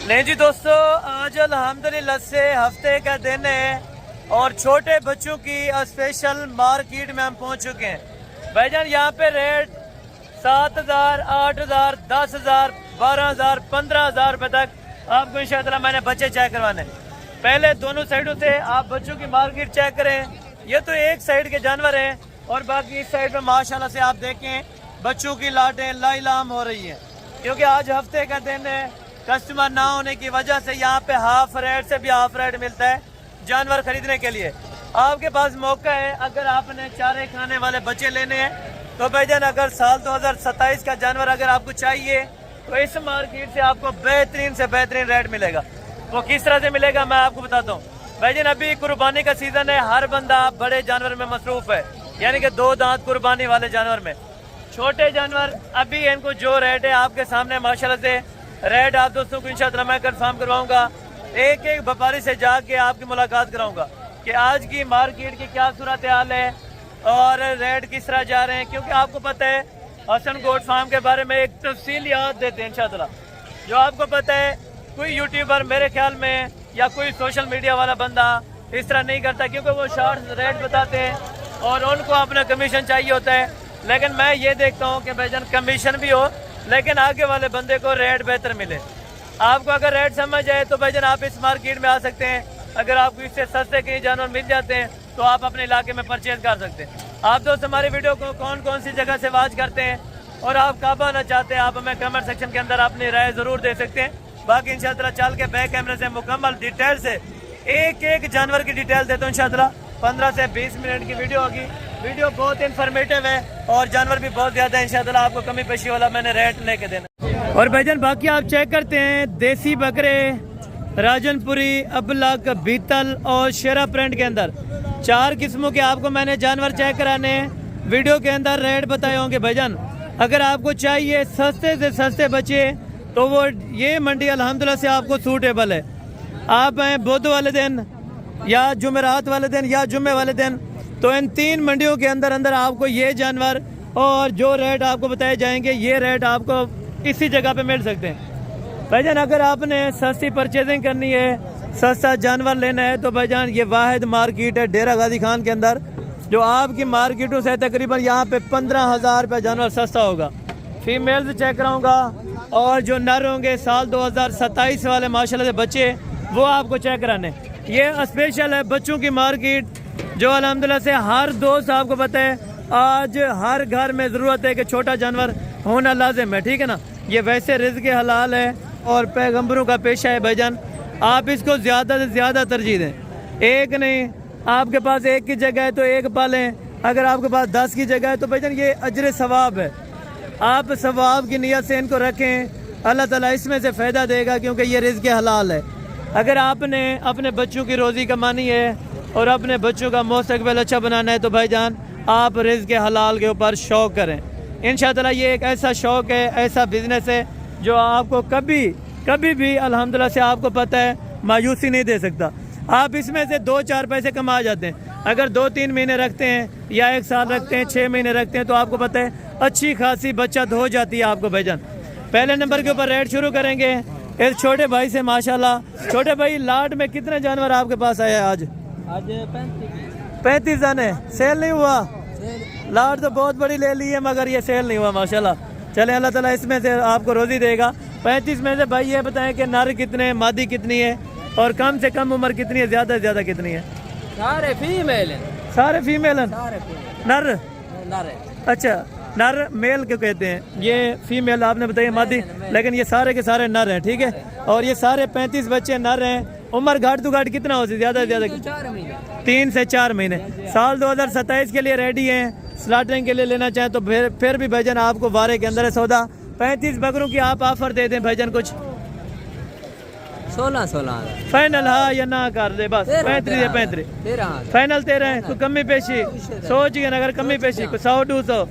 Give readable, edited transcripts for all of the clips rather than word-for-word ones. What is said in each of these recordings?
नहीं जी दोस्तों, आज अल्हम्दुलिल्लाह से हफ्ते का दिन है और छोटे बच्चों की स्पेशल मार्केट में हम पहुंच चुके हैं। भाईजान यहाँ पे रेट 7,000, 8,000, 10,000, 12,000, 15,000 रुपए तक आपको इंशाअल्लाह मैंने बच्चे चेक करवाने। पहले दोनों साइडों से आप बच्चों की मार्केट चेक करें। ये तो एक साइड के जानवर हैं और बाकी इस साइड में माशाल्लाह से आप देखें बच्चों की लाटें लाइलाम हो रही हैं, क्योंकि आज हफ्ते का दिन है। कस्टमर ना होने की वजह से यहाँ पे हाफ रेट से भी हाफ रेट मिलता है जानवर खरीदने के लिए। आपके पास मौका है, अगर आपने चारे खाने वाले बच्चे लेने हैं तो भाईजान अगर साल 2027 का जानवर अगर आपको चाहिए तो इस मार्केट से आपको बेहतरीन से बेहतरीन रेट मिलेगा। वो किस तरह से मिलेगा मैं आपको बताता हूँ। भाईजान अभी कुर्बानी का सीजन है, हर बंदा बड़े जानवर में मसरूफ है, यानी कि 2 दांत कुर्बानी वाले जानवर में। छोटे जानवर अभी इनको जो रेट है आपके सामने माशाल्लाह से रेट आप दोस्तों को इंशाअल्लाह मैं कंफर्म करवाऊंगा। एक एक व्यापारी से जाके आपकी मुलाकात कराऊंगा कि आज की मार्केट की क्या सूरत हाल है और रेट किस तरह जा रहे हैं, क्योंकि आपको पता है हसन गोट फार्म के बारे में एक तफसीलियात देते हैं इंशाअल्लाह, जो आपको पता है कोई यूट्यूबर मेरे ख्याल में या कोई सोशल मीडिया वाला बंदा इस तरह नहीं करता, क्योंकि वो शॉर्ट रेट बताते हैं और उनको अपना कमीशन चाहिए होता है। लेकिन मैं ये देखता हूँ कि भाईजान कमीशन भी हो लेकिन आगे वाले बंदे को रेट बेहतर मिले। आपको अगर रेट समझ आए तो भाईजान आप इस मार्केट में आ सकते हैं। अगर आपको इससे सस्ते कहीं जानवर मिल जाते हैं तो आप अपने इलाके में परचेज कर सकते हैं। आप दोस्त हमारी वीडियो को कौन कौन सी जगह से वॉच करते हैं और आप कब आना चाहते हैं, आप हमें कमेंट सेक्शन के अंदर अपनी राय ज़रूर दे सकते हैं। बाकी इंशाअल्लाह चल के बैक कैमरे से मुकम्मल डिटेल से एक एक जानवर की डिटेल देता हूँ इंशाअल्लाह। 15 से 20 मिनट की वीडियो होगी। वीडियो बहुत इन्फॉर्मेटिव है और जानवर भी बहुत ज़्यादा है। इंशाअल्लाह आपको कमी पेशी वाला मैंने रेट लेके देना। और भाईजान बाकी आप चेक करते हैं देसी बकरे, राजनपुरी, अबलक, बीतल और शेरा प्रिंट के अंदर 4 किस्मों के आपको मैंने जानवर चेक कराने हैं। वीडियो के अंदर रेट बताए होंगे भाईजान। अगर आपको चाहिए सस्ते से सस्ते बच्चे तो वो ये मंडी अल्हम्दुलिल्लाह से आपको सूटेबल है। आप हैं बुध वाले दिन या जुमेरात वाले दिन या जुम्मे वाले दिन, तो इन 3 मंडियों के अंदर अंदर आपको ये जानवर और जो रेट आपको बताए जाएंगे ये रेट आपको इसी जगह पे मिल सकते हैं। भाईजान अगर आपने सस्ती परचेजिंग करनी है, सस्ता जानवर लेना है तो भाईजान ये वाहिद मार्केट है डेरा गाजी खान के अंदर, जो आपकी मार्केटों से तकरीबन यहाँ पे 15,000 रुपये जानवर सस्ता होगा। फीमेल से चेक कराऊँगा और जो नर होंगे साल 2027 वाले माशाल्लाह से बच्चे वो आपको चेक कराने। ये स्पेशल है बच्चों की मार्केट, जो अल्हम्दुलिल्लाह से हर दोस्त आपको पता है आज हर घर में ज़रूरत है कि छोटा जानवर होना लाजिम है, ठीक है ना। ये वैसे रिज़्क़ हलाल है और पैगंबरों का पेशा है भाईजान, आप इसको ज़्यादा से ज़्यादा तरजीह दें। एक नहीं, आपके पास एक की जगह है तो एक पालें, अगर आपके पास 10 की जगह है तो भाईजान ये अजर सवाब है। आप सवाब की नीयत से इनको रखें, अल्लाह ताला इसमें से फ़ायदा देगा, क्योंकि ये रिज़्क़ हलाल है। अगर आपने अपने बच्चों की रोज़ी कमानी है और अपने बच्चों का मुस्तक़बिल अच्छा बनाना है तो भाईजान आप रिज़्क़ हलाल के ऊपर शौक़ करें। इंशाअल्लाह ये एक ऐसा शौक़ है, ऐसा बिज़नेस है जो आपको कभी भी अल्हम्दुलिल्लाह से आपको पता है मायूसी नहीं दे सकता। आप इसमें से 2-4 पैसे कमा जाते हैं। अगर 2-3 महीने रखते हैं या 1 साल रखते हैं, 6 महीने रखते हैं तो आपको पता है अच्छी खासी बचत हो जाती है आपको भाईजान। पहले नंबर के ऊपर रेट शुरू करेंगे इस छोटे भाई से। माशाल्लाह छोटे भाई, लाट में कितने जानवर आपके पास आए आज? 35 जाने। सेल नहीं हुआ? लाट तो बहुत बड़ी ले ली है मगर ये सेल नहीं हुआ माशाल्लाह। चले अल्लाह ताला इसमें से आपको रोज़ी देगा। 35 में से भाई ये बताएं कि नर कितने, मादी कितनी है और कम से कम उम्र कितनी है, ज़्यादा से ज़्यादा कितनी है? सारे फीमेल हैं। सारे फीमेल हैं? नर? अच्छा, नर मेल क्यों कहते हैं? ये फीमेल आपने बताइए मादी, लेकिन ये सारे के सारे नर हैं, ठीक है। और ये सारे 35 बच्चे नर हैं। उम्र घाट टू घाट कितना हो सकती है? ज़्यादा से ज़्यादा 3 से 4 महीने। साल 2027 के लिए रेडी हैं। स्लाटरिंग के लिए लेना चाहें तो फिर भी भाईजान आपको वारे के अंदर है सौदा। 35 बकरों की आप ऑफर दे दें भाईजान, कुछ 16 फाइनल हाँ या ना कर दे बस। 35 या 35 फाइनल 13 है। कोई कमी पेशी सोच गए अगर कमी पेशी कोई 100-200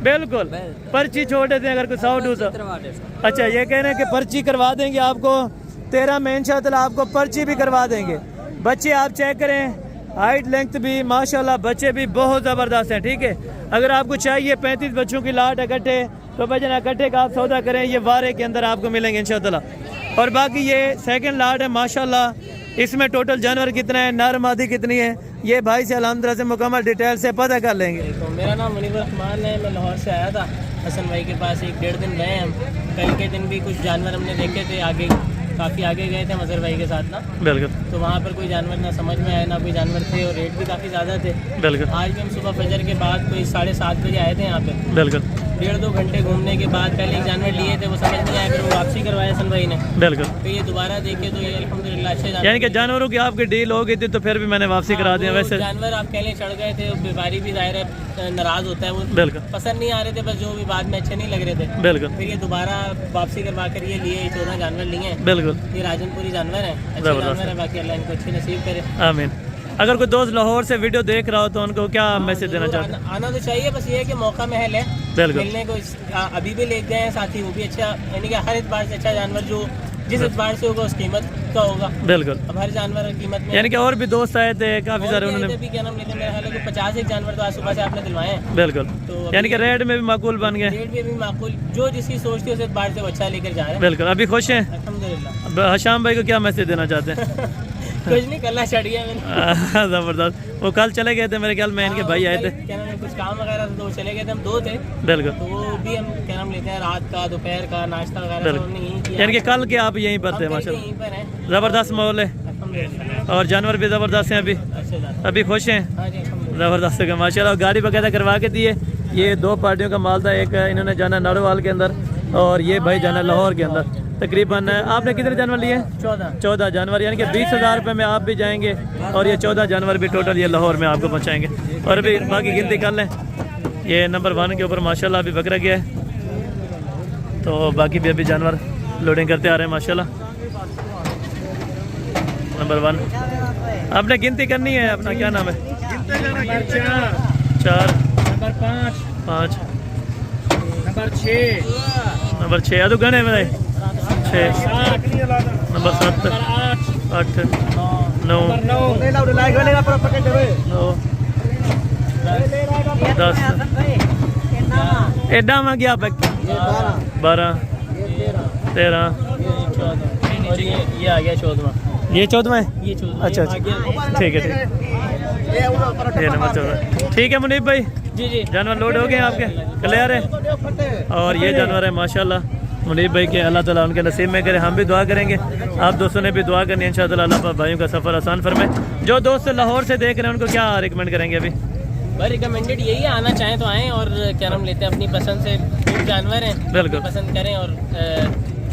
बिल्कुल पर्ची छोड़ देते हैं अगर कोई 100-200। अच्छा, ये कह रहे हैं कि पर्ची करवा देंगे आपको 13 में इंशाअल्लाह, आपको पर्ची भी करवा देंगे। बच्चे आप चेक करें, हाइट लेंथ भी माशाल्लाह बच्चे भी बहुत ज़बरदस्त हैं, ठीक है। अगर आपको चाहिए 35 बच्चों की लाट इकट्ठे तो भाईजान इकट्ठे का आप सौदा करें, ये वारे के अंदर आपको मिलेंगे इंशाअल्लाह। और बाकी ये सेकंड लाट है माशाल्लाह। इसमें टोटल जानवर कितना है, नर मादी कितनी है, ये भाई से अल्हम्दुलिल्लाह से मुकम्मल डिटेल से पता कर लेंगे। तो मेरा नाम मुनीब रहमान है, मैं लाहौर से आया था हसन भाई के पास। 1-1.5 दिन रहे हम। कल के दिन भी कुछ जानवर हमने देखे थे, आगे काफ़ी आगे गए थे मजहर भाई के साथ ना। बिल्कुल। तो वहाँ पर कोई जानवर ना समझ में आए, ना कोई जानवर थे, और रेट भी काफ़ी ज़्यादा थे। बिल्कुल। आज भी हम सुबह फजर के बाद कोई 7:30 बजे आए थे यहाँ पे। बिल्कुल। 1.5-2 घंटे घूमने के बाद पहले एक जानवर लिए थे, वो समझ नहीं आया, फिर वो वापसी करवाया हसन भाई ने। बिल्कुल। तो ये दोबारा देखे तो ये अल्हम्दुलिल्लाह अच्छे यानी कि जानवरों की आपकी डील हो गई थी तो फिर भी मैंने वापसी करा दिया। वैसे जानवर आप कहले चढ़ गए थे, व्यापारी भी जाहिर है नाराज होता है, वो बिल्कुल पसंद नहीं आ रहे थे, बस जो भी बाद में अच्छे नहीं लग रहे थे। बिल्कुल। फिर ये दोबारा वापसी करवा कर ये लिए 14 जानवर लिए हैं। बिल्कुल। ये राजनपुरी जानवर है, अच्छे जानवर है, बाकी अल्लाह इनको अच्छी नसीब करे। आमीन। अगर कोई दोस्त लाहौर से वीडियो देख रहा हो तो उनको क्या मैसेज देना चाहते हैं? आना तो चाहिए, बस ये है कि मौका महल है बिल्कुल। मिलने को। अभी भी ले गए हैं साथी, वो भी अच्छा, यानी कि हर एतबार से अच्छा जानवर जो जिस एतबार से होगा उस कीमत का होगा। बिल्कुल। अब हर जानवर की कीमत में, यानी कि और भी दोस्त आए थे काफी सारे, उन्होंने भी क्या नाम लेते हैं, मेरे ख्याल है 50 जानवर तो आज सुबह से आपने दिलवाए हैं। बिल्कुल। तो यानी कि रेट में भी माकूल बन गए। रेट भी माकूल, जो जिसकी सोचती है उस एतबार से वो अच्छा लेकर जा रहे हैं। बिल्कुल। अभी खुश हैं? अल्हम्दुलिल्लाह। अब हशाम भाई को क्या मैसेज देना चाहते हैं? कुछ नहीं, कल चढ़ गया मैंने। जबरदस्त। वो कल चले गए थे मेरे ख्याल में, इनके भाई आए थे। क्या नाम है, कुछ काम वगैरह था तो वो चले गए थे, हम 2 थे। बिल्कुल। तो वो भी हम क्या नाम लेते हैं, रात का दोपहर का नाश्ता वगैरह सब हमने यहीं किया। यानी कि कल के आप यहीं पर थे? हम माशाल्लाह यहीं पर हैं। जबरदस्त माहौल है अल्हम्दुलिल्लाह। और जानवर भी जबरदस्त हैं। अभी अच्छे जानवर। अभी खुश हैं? हाँ जी, अल्हम्दुलिल्लाह। जबरदस्त है माशाल्लाह। गाड़ी वगैरह करवा के दिए। ये 2 पार्टियों का माल था, एक इन्होंने जाना नारोवाल के अंदर और ये भाई जाना लाहौर के अंदर। तकरीबन आपने कितने जानवर लिए? 14 जानवर, यानी कि 20,000 रुपये में आप भी जाएंगे और ये 14 जानवर भी टोटल ये लाहौर में आपको पहुँचाएंगे। और अभी बाकी गिनती कर लें, ये नंबर 1 के ऊपर माशाल्लाह अभी बकरा गया है, तो बाकी भी अभी जानवर लोडिंग करते आ रहे हैं माशाल्लाह। नंबर 1 आपने गिनती करनी है, अपना क्या नाम है? 4 नंबर 5 नंबर 6 अदू गणे मेरे 6 नंबर 7 8 9 10 एडा में गया 12 13 और ये आ गया 14वां। ये 14वां है? ये 14वां। अच्छा अच्छा, ठीक है ये नंबर 14। ठीक है मुनीब भाई, जी जी, जानवर लोड हो गए हैं आपके, क्लियर है। और ये जानवर है माशाल्लाह मुनीब भाई के, अल्लाह ताला उनके नसीब में करे। हम भी दुआ करेंगे, आप दोस्तों ने भी दुआ करनी है इंशाअल्लाह। अल्लाह पाक भाइयों का सफ़र आसान फरमाए। जो दोस्त लाहौर से देख रहे हैं उनको क्या रिकमेंड करेंगे? अभी भाई रिकमेंडेड यही है, आना चाहें तो आएँ और क्या नाम लेते हैं, अपनी पसंद से जो जानवर हैं बिल्कुल पसंद करें, और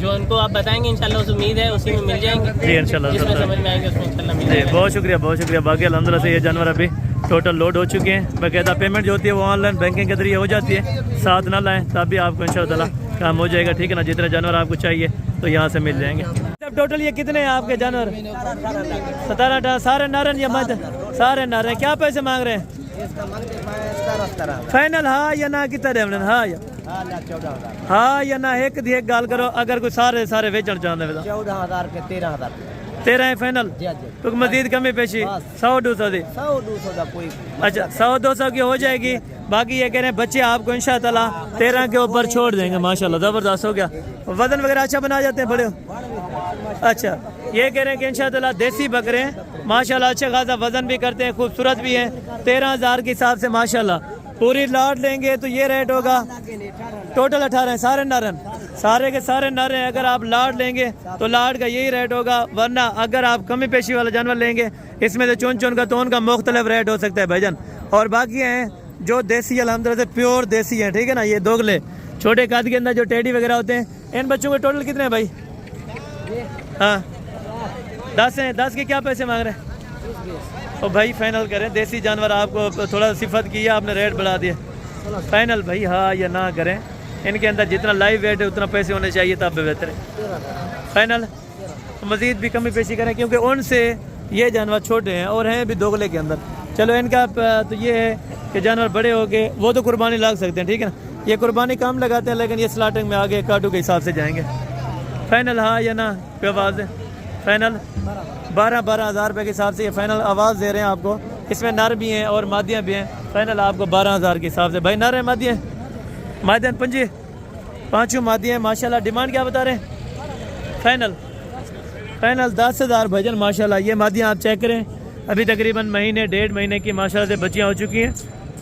जो उनको आप बताएंगे इंशाल्लाह उस उम्मीद है उसी में मिल जाएंगे। जी इंशाल्लाह जिसमें समझ में आएंगे उसमें इंशाल्लाह मिल जाएंगे। बहुत शुक्रिया बहुत शुक्रिया। बाकी अल्हम्दुलिल्लाह से ये जानवर अभी टोटल लोड हो चुके हैं। बाकायदा पेमेंट जो होती है वो ऑनलाइन बैंकिंग के जरिए हो जाती है। साथ ना लाएँ तब भी आपको इंशाअल्लाह काम हो जाएगा, ठीक है ना। जितने जानवर आपको चाहिए तो यहाँ से मिल जाएंगे। अब टोटल ये कितने हैं आपके जानवर? 17-18 सारे नारन या मद? सारे नारन। क्या पैसे मांग रहे हैं? फाइनल हाँ या ना? कितना हाँ या हाँ या ना? एक दी एक गाल करो, अगर कोई सारे बेचना चाहते हैं 14,000 के 13,000 13 है फाइनल। तो मजीद कमी पेशी 100-200 दी? 100-200 का कोई। अच्छा 100-200 की हो जाएगी। बाकी ये कह रहे हैं बच्चे आपको इंशाअल्लाह 13 के ऊपर छोड़ देंगे माशाल्लाह। ज़बरदस्त हो गया। वजन वगैरह अच्छा बना जाते हैं बड़े? अच्छा ये कह रहे हैं कि इंशाअल्लाह देसी बकरे हैं माशाल्लाह, अच्छा खासा वजन भी करते हैं, खूबसूरत भी हैं। 13,000 के हिसाब से माशाल्लाह। पूरी लाट लेंगे तो ये रेट होगा। टोटल 18 हैं, सारे नर हैं, सारे के सारे नर हैं। अगर आप लाट लेंगे तो लाट का यही रेट होगा, वरना अगर आप कमी पेशी वाला जानवर लेंगे इसमें से चुन का तो उनका मुख्तलिफ रेट हो सकता है भाईजान। और बाकी हैं जो देसी अल्हम्दुलिल्लाह से प्योर देसी हैं, ठीक है ना। ये दोगले छोटे कद के अंदर जो टेडी वगैरह होते हैं, इन बच्चों के टोटल कितने हैं भाई? हाँ 10 हैं। 10 के क्या पैसे मांग रहे हैं? तो भाई फाइनल करें, देसी जानवर आपको थोड़ा सिफत की है आपने, रेट बढ़ा दिया। फाइनल भाई हाँ या ना करें, इनके अंदर जितना लाइव वेट है उतना पैसे होने चाहिए तब बेहतर है। फाइनल मज़ीद भी कमी पेशी करें क्योंकि उनसे ये जानवर छोटे हैं और हैं भी दोगले के अंदर। चलो इनका तो ये है कि जानवर बड़े हो गए वो तो कुर्बानी लग सकते हैं, ठीक है ना। ये कुर्बानी कम लगाते हैं लेकिन ये स्लाटिंग में आगे काटू के हिसाब से जाएंगे। फाइनल हाँ या ना? क्या आवाज़ है? फाइनल 12,000 रुपये के हिसाब से ये फाइनल आवाज़ दे रहे हैं आपको। इसमें नर भी हैं और मादियाँ भी हैं। फाइनल आपको 12,000 के हिसाब से। भाई नर है मादियाँ? मादियाँ 5 पाँचों मादियाँ हैं माशाल्लाह। डिमांड क्या बता रहे हैं? फाइनल फाइनल 10,000 भाईजान माशाल्लाह। ये मादियाँ आप चेक करें, अभी तकरीबन महीने 1.5 महीने की माशाल्लाह से बच्चियाँ हो चुकी हैं,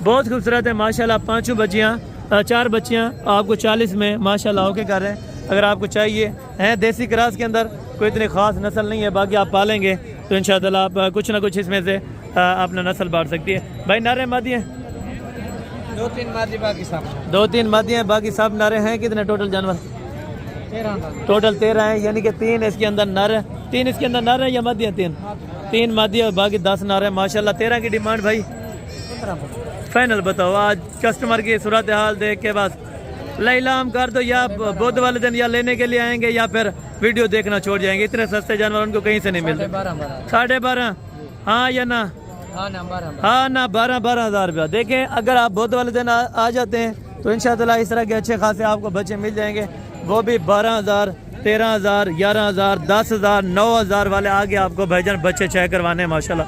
बहुत खूबसूरत है माशाल्लाह। 5 बच्चियाँ 4 बच्चियाँ आपको 40 में माशाल्लाह होके कर रहे हैं। अगर आपको चाहिए हैं देसी क्रॉस के अंदर, कोई इतनी ख़ास नस्ल नहीं है, बाकी आप पालेंगे तो इंशाअल्लाह आप कुछ ना कुछ इसमें से अपना नस्ल बांट सकती है। भाई नारे मादियाँ 2-3 मादी बाकी सब 2-3 मादियाँ बाकी सब नारे हैं। कितने टोटल जानवर? 13 टोटल 13 हैं, यानी कि 3 इसके अंदर नर है, 3 इसके अंदर नर है या मादियाँ? 3 मादियाँ और बाकी 10 नर है माशाल्लाह। 13 की डिमांड भाई 15 फाइनल बताओ। आज कस्टमर की सूरत हाल देख के बस लाइलाम कर दो, या बुध वाले दिन या लेने के लिए आएंगे या फिर वीडियो देखना छोड़ जाएंगे। इतने सस्ते जानवर उनको कहीं से नहीं मिलते। 12.5 हाँ या ना? हाँ ना, 12,000 रुपया। देखें अगर आप बुध वाले दिन आ जाते हैं तो इंशाअल्लाह इस तरह के अच्छे खासे आपको बच्चे मिल जाएंगे, वो भी 12,000, 13,000, 11,000, 10,000, 9,000 वाले आगे आपको भाईजान बच्चे चेक करवाने हैं माशाल्लाह।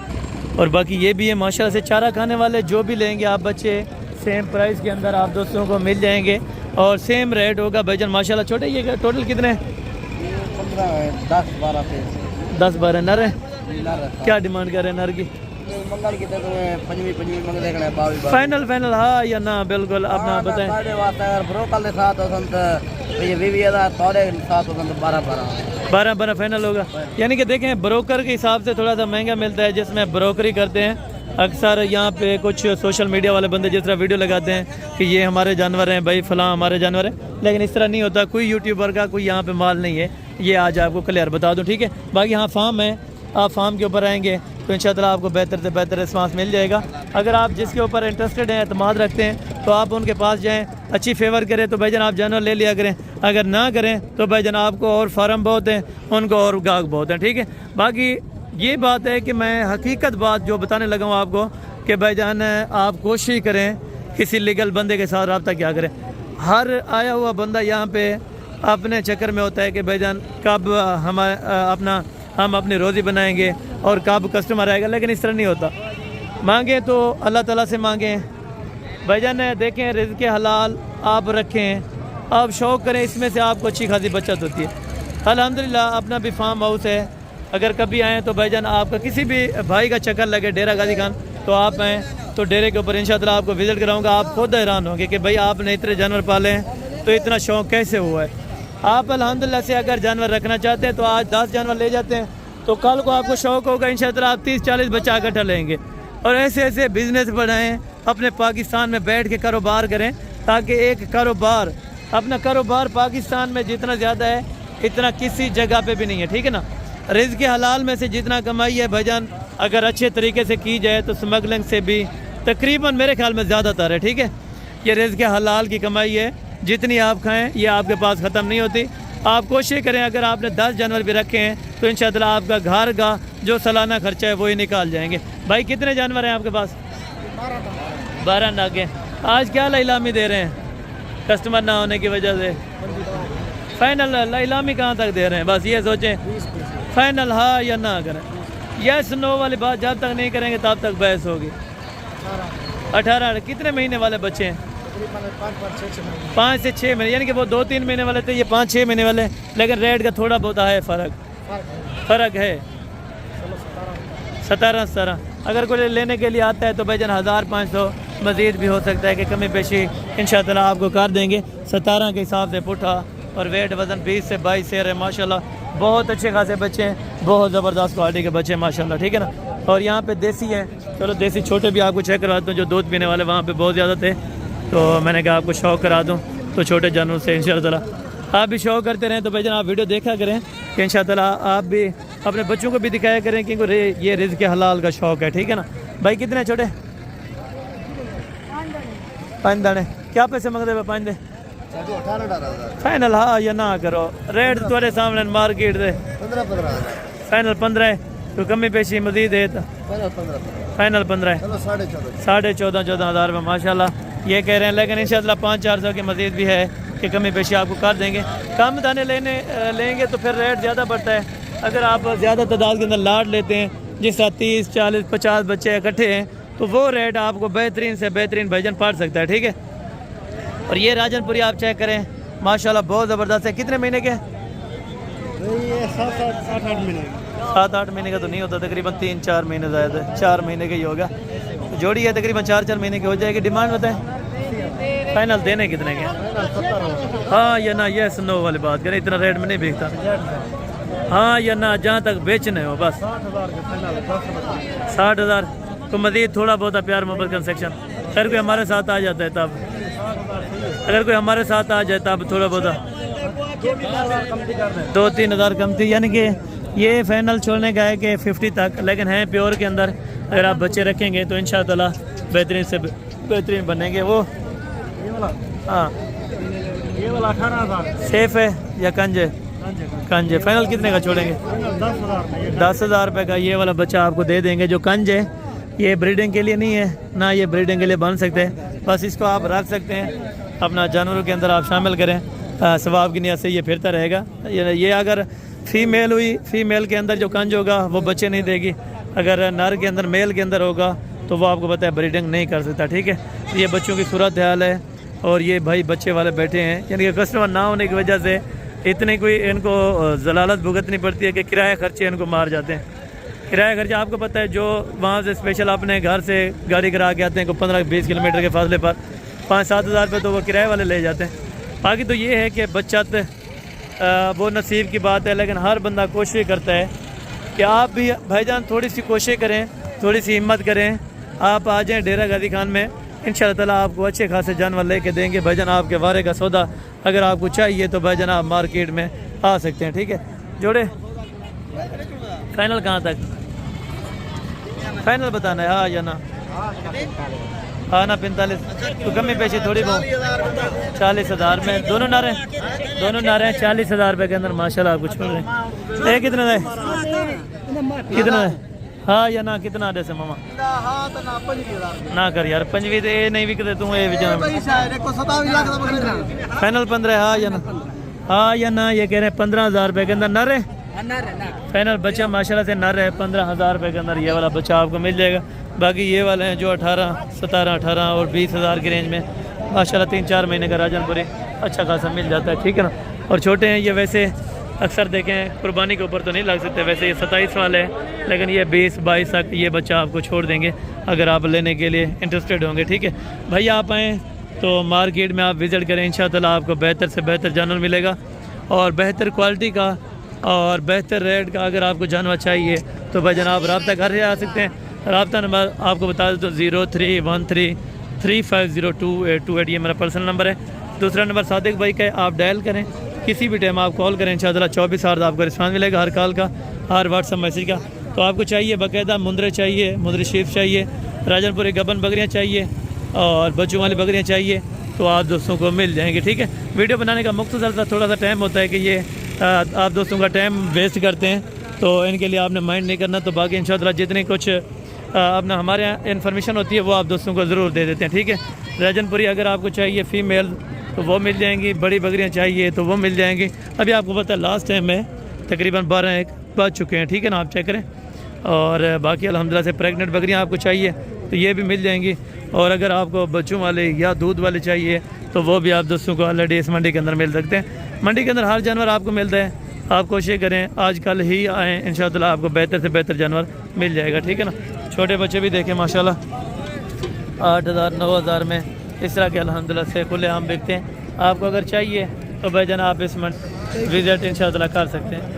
और बाकी ये भी है माशाल्लाह से चारा खाने वाले, जो भी लेंगे आप बच्चे सेम प्राइस के अंदर आप दोस्तों को मिल जाएंगे और सेम रेट होगा भाईजान माशाल्लाह। छोटे ये टोटल कितने? 10-12 नर है। क्या डिमांड कर रहे हैं नर की? फाइनल हाँ या ना? बिल्कुल अपना बताएं। 12 फाइनल होगा, यानी कि देखें ब्रोकर के हिसाब से थोड़ा सा महंगा मिलता है, जिसमें ब्रोकरी करते हैं अक्सर यहाँ पे कुछ सोशल मीडिया वाले बंदे जिस तरह वीडियो लगाते हैं कि ये हमारे जानवर हैं भाई, फलां हमारे जानवर हैं, लेकिन इस तरह नहीं होता। कोई यूट्यूबर का कोई यहाँ पे माल नहीं है, ये आज आपको क्लियर बता दूँ, ठीक है। बाकी हाँ फार्म है, आप फार्म के ऊपर आएंगे तो इंशाअल्लाह आपको बेहतर से बेहतर रिस्पांस मिल जाएगा। अगर आप जिसके ऊपर इंटरेस्टेड हैं, एतमाद रखते हैं, तो आप उनके पास जाएं, अच्छी फेवर करें तो भाईजान आप जानवर ले लिया करें। अगर ना करें तो भाईजान आपको और फार्म बहुत हैं, उनको और गाहक बहुत हैं, ठीक है। बाकी ये बात है कि मैं हकीकत बात जो बताने लगा हूँ आपको कि भाईजान आप कोशिश करें किसी लीगल बंदे के साथ रब्ता क्या करें। हर आया हुआ बंदा यहाँ पे अपने चक्कर में होता है कि भाईजान कब हम अपनी रोज़ी बनाएंगे और कब कस्टमर आएगा, लेकिन इस तरह नहीं होता। मांगे तो अल्लाह ताला से मांगें भाईजान, देखें रिज़्क़ हलाल आप रखें, आप शौक़ करें, इसमें से आपको अच्छी खासी बचत होती है। अल्हम्दुलिल्लाह अपना भी फार्म हाउस है, अगर कभी आएँ तो भाईजान आपका किसी भी भाई का चक्कर लगे डेरा गाजी खान तो आप आएँ, तो डेरे के ऊपर इंशाअल्लाह आपको विज़िट कराऊँगा। आप खुद हैरान होंगे कि भाई आपने इतने जानवर पाले हैं तो इतना शौक़ कैसे हुआ है। आप अल्हम्दुलिल्लाह से अगर जानवर रखना चाहते हैं तो आज 10 जानवर ले जाते हैं तो कल को आपको शौक़ होगा इंशाअल्लाह आप 30-40 बच्चा इकट्ठा लेंगे और ऐसे ऐसे बिजनेस बढ़ाएं, अपने पाकिस्तान में बैठ के कारोबार करें, ताकि एक कारोबार अपना कारोबार पाकिस्तान में जितना ज़्यादा है इतना किसी जगह पे भी नहीं है, ठीक है ना। रिज़्क़ हलाल में से जितना कमाई है भाईजान अगर अच्छे तरीके से की जाए तो स्मगलिंग से भी तकरीबन मेरे ख्याल में ज़्यादातर है, ठीक है। ये रिज़्क़ हलाल की कमाई है, जितनी आप खाएं ये आपके पास ख़त्म नहीं होती। आप कोशिश करें अगर आपने 10 जानवर भी रखे हैं तो इंशाअल्लाह आपका घर का जो सालाना खर्चा है वही निकाल जाएंगे। भाई कितने जानवर हैं आपके पास? 12 नागे। आज क्या लाइलामी दे रहे हैं कस्टमर ना होने की वजह से? फाइनल लाइलामी कहाँ तक दे रहे हैं? बस ये सोचें फाइनल हाँ या ना करें, यस नो वाली बात जब तक नहीं करेंगे तब तक बहस होगी। 18 कितने महीने वाले बच्चे हैं? 5 से 6 महीने, यानी कि वो 2-3 महीने वाले थे, ये 5-6 महीने वाले, लेकिन रेट का थोड़ा बहुत है फ़र्क है। 17 अगर कोई लेने के लिए आता है तो भाईजान 1500 मज़ीद भी हो सकता है कि कमी पेशी इंशाअल्लाह आपको कर देंगे। 17 के हिसाब से पुठा और वेट वज़न 20 से 22 शेर है माशाल्लाह। बहुत अच्छे खासे बच्चे हैं, बहुत ज़बरदस्त क्वालिटी के बच्चे हैं माशाल्लाह, ठीक है ना। और यहाँ पे देसी हैं, चलो देसी छोटे भी आपको चेक करवाता हूँ। जो दूध पीने वाले वहाँ पे बहुत ज़्यादा थे तो मैंने कहा आपको शौक़ करा दूँ, तो छोटे जानवर से इंशाअल्लाह आप भी शौक़ करते रहें। तो भाईजान आप वीडियो देखा करें कि इंशाअल्लाह आप भी अपने बच्चों को भी दिखाया करें कि ये रिज़्क़ हलाल का शौक़ है, ठीक है ना। भाई कितने छोटे? 5 दाने। क्या पैसे मंगते हैं? 5 दे फाइनल हाँ या ना करो, रेट तुम्हारे सामने मार्केट दे 15 फाइनल 15 है, तो कमी पेशी मजीद है तो फाइनल 15 है, 14,500 रुपये माशाल्लाह ये कह रहे हैं। लेकिन इंशाअल्लाह 500-400 की मजीद भी है कि कमी पेशी आपको कर देंगे। कम दाने लेंगे तो फिर रेट ज़्यादा बढ़ता है। अगर आप ज़्यादा तादाद के अंदर लाट लेते हैं जिस तरह 30, 40, 50 बच्चे इकट्ठे हैं तो वो रेट आपको बेहतरीन से बेहतरीन भाईजान पड़ सकता है, ठीक है। और ये राजनपुरी आप चेक करें माशाल्लाह बहुत ज़बरदस्त है। कितने महीने के? ये 7-8 महीने 7-8 महीने का तो नहीं होता, तकरीबन 3-4 महीने ज़्यादा है, 4 महीने का ही होगा। तो जोड़ी है तकरीबन 4-4 महीने की हो जाएगी। डिमांड बताएं फाइनल देने कितने के? हाँ या ना, यस नो वाली बात करें, इतना रेट में नहीं बिकता। हाँ या ना, जहाँ तक बेचने हो बस 60,000 तो मज़ीद थोड़ा बहुत प्यार मोहब्बत कंसेक्शन। अगर कोई हमारे साथ आ जाता है तब, अगर कोई हमारे साथ आ जाए तब थोड़ा बहुत 2-3 हज़ार कम थी। यानी कि ये फाइनल छोड़ने का है कि 50 तक, लेकिन है प्योर के अंदर। अगर आप बच्चे रखेंगे तो इंशाअल्लाह बेहतरीन से बेहतरीन बनेंगे वो। हाँ ये वाला 18,000 सेफ है या कंज है? कंज है। फाइनल कितने का छोड़ेंगे? 10,000 रुपये का ये वाला बच्चा आपको दे देंगे। जो कंज है ये ब्रीडिंग के लिए नहीं है ना, ये ब्रीडिंग के लिए बन सकते हैं, बस इसको आप रख सकते हैं अपना जानवरों के अंदर आप शामिल करें, सवाब की नियत से ये फिरता रहेगा। ये अगर फीमेल हुई, फीमेल के अंदर जो कंज होगा वो बच्चे नहीं देगी, अगर नर के अंदर मेल के अंदर होगा तो वो आपको पता है ब्रीडिंग नहीं कर सकता। ठीक है, ये बच्चों की सूरत हाल है। और ये भाई बच्चे वाले बैठे हैं, यानी कि कस्टमर ना होने की वजह से इतनी कोई इनको जलालत भुगतनी पड़ती है कि किराया खर्चे इनको मार जाते हैं। किराया खर्चा आपको पता है, जो वहाँ से स्पेशल अपने घर से गाड़ी करा के आते हैं, को 15-20 किलोमीटर के फासले पर 5-7 हज़ार रुपये तो वो किराए वाले ले जाते हैं। बाकी तो ये है कि बचत वो नसीब की बात है, लेकिन हर बंदा कोशिश करता है कि आप भी भाईजान थोड़ी सी कोशिश करें, थोड़ी सी हिम्मत करें, आप आ जाएँ डेरा गाजी खान में, इंशाअल्लाह ताला आपको अच्छे खासे जानवर लेके देंगे। भाईजान आपके वारे का सौदा अगर आपको चाहिए तो भाईजान आप मार्केट में आ सकते हैं। ठीक है जोड़े, फाइनल कहाँ तक? फाइनल बताना है हाँ या ना? हाँ ना 45 तो कमी पेशी थोड़ी बहुत 40,000 में दोनों नारे, दोनों नारे 40,000 रुपये के अंदर माशाल्लाह आपको छोड़ रहे हैं। ये कितना है? कितना है? हाँ या ना कितना दे से मामा? ना कर यार, 25 तो ये नहीं बिकते तू ये फाइनल 15 हाँ या ना? हाँ या ना, ये कह रहे हैं 15,000 रुपये के अंदर नर है। फाइनल बच्चा माशाल्लाह से नर है, 15,000 रुपये के अंदर ये वाला बच्चा आपको मिल जाएगा। बाकी ये वाले हैं जो 18, 17, 18 और 20,000 की रेंज में माशाल्लाह 3-4 महीने का राजनपुरी अच्छा खासा मिल जाता है। ठीक है ना, और छोटे हैं ये, वैसे अक्सर देखें कुर्बानी के ऊपर तो नहीं लग सकते, वैसे ये 27 वाले हैं, लेकिन ये 20-22 तक ये बच्चा आपको छोड़ देंगे अगर आप लेने के लिए इंटरेस्टेड होंगे। ठीक है भैया, आप आएँ तो मार्केट में आप विज़िट करें, इंशाअल्लाह आपको बेहतर से बेहतर जानवर मिलेगा और बेहतर क्वालिटी का और बेहतर रेट का। अगर आपको जानवर चाहिए तो भाई जनाब रब्ता घर से आ सकते हैं। रब्ता नंबर आपको बता दें तो 0313350228 ये मेरा पर्सनल नंबर है। दूसरा नंबर सादिक भाई का है, आप डायल करें, किसी भी टाइम आप कॉल करें, इंशाअल्लाह 24 आवर आपको रिस्पांस मिलेगा हर कॉल का, हर व्हाट्सअप मैसेज का। तो आपको चाहिए बाकायदा मुंदरे चाहिए, मुंदरी शीफ चाहिए, राजनपुरी गबन बकरियाँ चाहिए और बच्चों वाली बकरियाँ चाहिए तो आप दोस्तों को मिल जाएंगे। ठीक है, वीडियो बनाने का मुख्तसर सा थोड़ा सा टाइम होता है कि ये आप दोस्तों का टाइम वेस्ट करते हैं, तो इनके लिए आपने माइंड नहीं करना। तो बाकी इंशाअल्लाह जितनी कुछ अपना हमारे यहाँ इन्फॉर्मेशन होती है वो आप दोस्तों को ज़रूर दे देते हैं। ठीक है, राजनपुरी अगर आपको चाहिए फ़ीमेल तो वो मिल जाएंगी, बड़ी बकरियाँ चाहिए तो वो मिल जाएंगी। अभी आपको पता है लास्ट टाइम में तकरीबन 12-1 बज चुके हैं। ठीक है ना, आप चेक करें। और बाकी अल्हम्दुलिल्लाह से प्रेग्नेंट बकरियाँ आपको चाहिए तो ये भी मिल जाएंगी। और अगर आपको बच्चों वाले या दूध वाले चाहिए तो वो भी आप दोस्तों को ऑलरेडी इस मंडी के अंदर मिल सकते हैं। मंडी के अंदर हर जानवर आपको मिलता है, आप कोशिश करें आज कल ही आएँ, इंशाअल्लाह आपको बेहतर से बेहतर जानवर मिल जाएगा। ठीक है ना, छोटे बच्चे भी देखें माशाल्लाह 8,000-9,000 में इस तरह के अल्हम्दुलिल्लाह से खुले आम बिकते हैं। आपको अगर चाहिए तो भाईजान आप इस विज़िट इंशाअल्लाह कर सकते हैं।